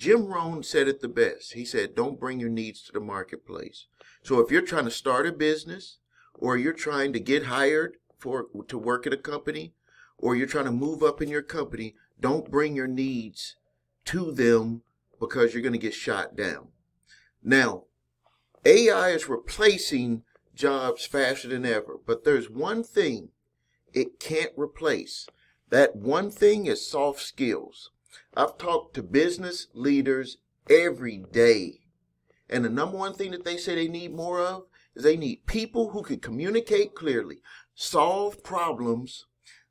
Jim Rohn said it the best. He said, don't bring your needs to the marketplace. So if you're trying to start a business, or you're trying to get hired to work at a company, or you're trying to move up in your company, don't bring your needs to them because you're going to get shot down. Now, AI is replacing jobs faster than ever, but there's one thing it can't replace. That one thing is soft skills. I've talked to business leaders every day, and the number one thing that they say they need more of is they need people who can communicate clearly, solve problems,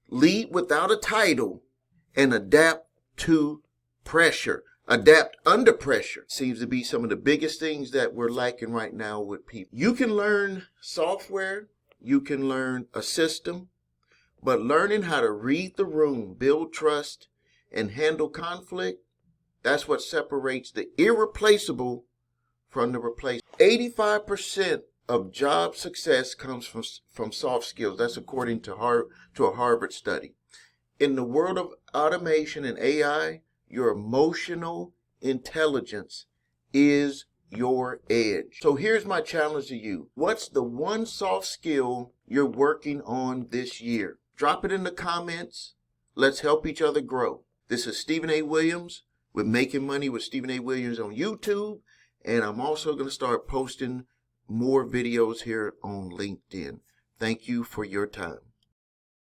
lead without a title, and adapt to pressure. Adapt under pressure seems to be some of the biggest things that we're lacking right now with people. You can learn software, you can learn a system, but learning how to read the room, build trust, and handle conflict, that's what separates the irreplaceable from the replaceable. 85% of job success comes from soft skills. That's according to a Harvard study. In the world of automation and AI, your emotional intelligence is your edge. So here's my challenge to you. What's the one soft skill you're working on this year? Drop it in the comments. Let's help each other grow. This is Stephen A. Williams with Making Money with Stephen A. Williams on YouTube. And I'm also going to start posting more videos here on LinkedIn. Thank you for your time.